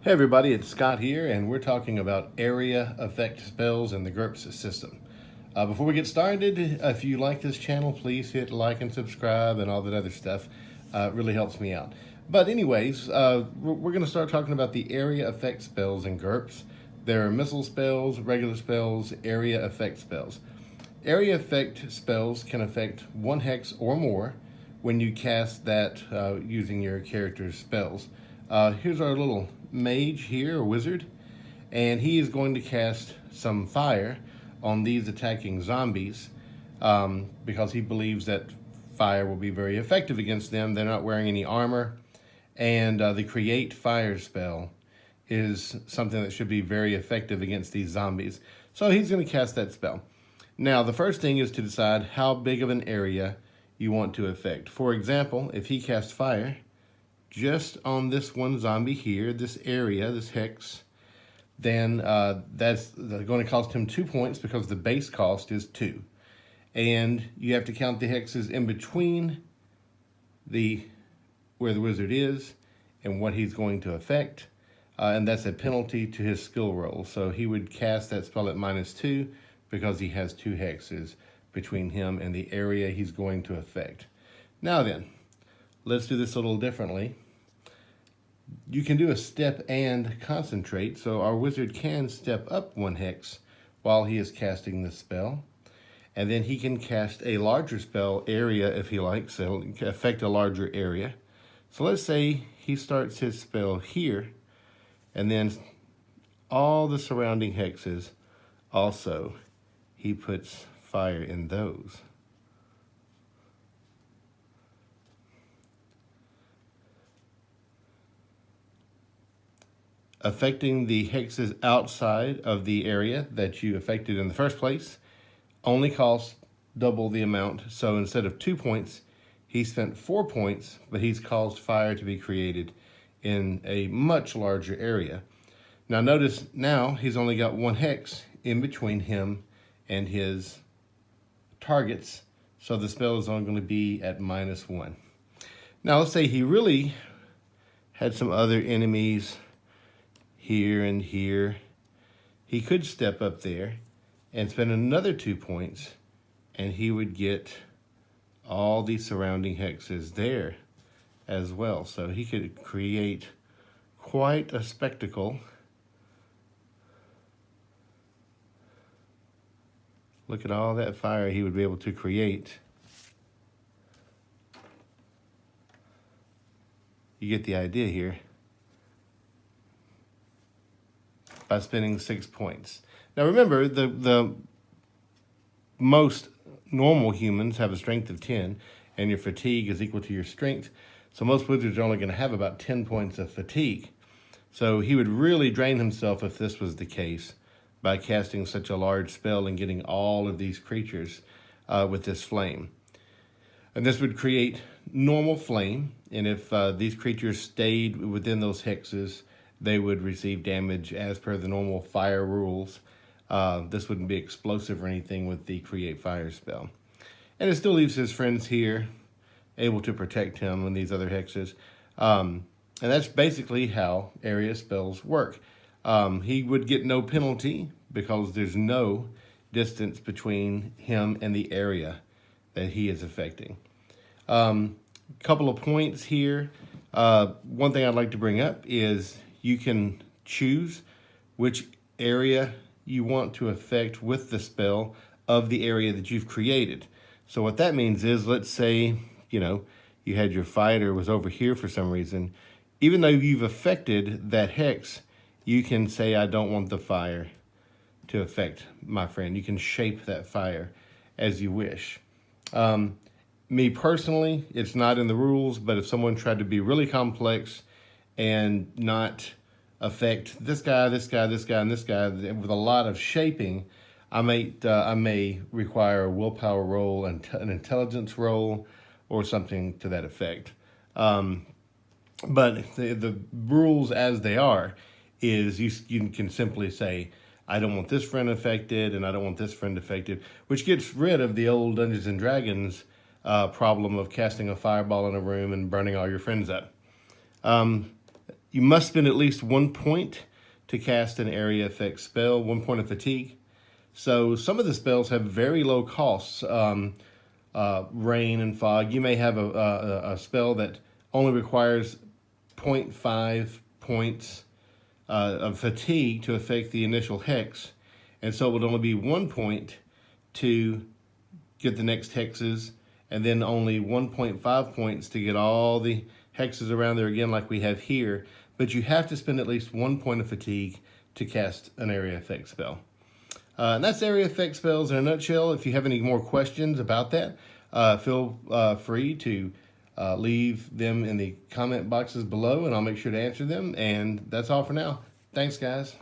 Hey everybody, it's Scott here, and we're talking about area effect spells in the GURPS system. Before we get started, if you like this channel, please hit like and subscribe and all that other stuff. It really helps me out. But anyways, we're going to start talking about the area effect spells in GURPS. There are missile spells, regular spells, area effect spells. Area effect spells can affect one hex or more when you cast that using your character's spells. Here's our little mage here, or wizard, and he is going to cast some fire on these attacking zombies because he believes that fire will be very effective against them. They're not wearing any armor, and the create fire spell is something that should be very effective against these zombies. So he's going to cast that spell. Now, the first thing is to decide how big of an area you want to affect. For example, if he casts fire just on this one zombie here, this area, this hex, then that's going to cost him 2 points because the base cost is 2. And you have to count the hexes in between where the wizard is and what he's going to affect. And that's a penalty to his skill roll. So he would cast that spell at -2 because he has 2 hexes between him and the area he's going to affect. Now then, let's do this a little differently. You can do a step and concentrate, so our wizard can step up 1 hex while he is casting the spell, and then he can cast a larger spell area if he likes, so affect a larger area. So let's say he starts his spell here, and then all the surrounding hexes also, he puts fire in those. Affecting the hexes outside of the area that you affected in the first place only costs double the amount. So instead of 2 points, he spent 4 points, but he's caused fire to be created in a much larger area. Now notice now he's only got 1 hex in between him and his targets, so the spell is only going to be at -1. Now let's say he really had some other enemies here and here. He could step up there and spend another 2 points, and he would get all the surrounding hexes there as well. So he could create quite a spectacle. Look at all that fire he would be able to create. You get the idea here. By spending 6 points. Now remember, the most normal humans have a strength of 10, and your fatigue is equal to your strength. So most wizards are only going to have about 10 points of fatigue. So he would really drain himself if this was the case by casting such a large spell and getting all of these creatures with this flame. And this would create normal flame, and if these creatures stayed within those hexes, they would receive damage as per the normal fire rules. This wouldn't be explosive or anything with the create fire spell. And it still leaves his friends here able to protect him and these other hexes. And that's basically how area spells work. He would get no penalty because there's no distance between him and the area that he is affecting. Couple of points here. One thing I'd like to bring up is you can choose which area you want to affect with the spell of the area that you've created. So what that means is, let's say, you had your fighter was over here for some reason. Even though you've affected that hex, you can say, I don't want the fire to affect my friend. You can shape that fire as you wish. Me personally, it's not in the rules, but if someone tried to be really complex and not affect this guy, this guy, this guy, and this guy with a lot of shaping, I may require a willpower roll and an intelligence roll or something to that effect. But the rules as they are is you can simply say, I don't want this friend affected and I don't want this friend affected, which gets rid of the old Dungeons and Dragons problem of casting a fireball in a room and burning all your friends up. You must spend at least 1 point to cast an area effect spell, 1 point of fatigue. So some of the spells have very low costs. Rain and fog. You may have a spell that only requires 0.5 points of fatigue to affect the initial hex, and so it would only be 1 point to get the next hexes, and then only 1.5 points to get all the hexes around there again like we have here. But you have to spend at least 1 point of fatigue to cast an area effect spell. And that's area effect spells in a nutshell. If you have any more questions about that, feel free to leave them in the comment boxes below, and I'll make sure to answer them. And that's all for now. Thanks, guys.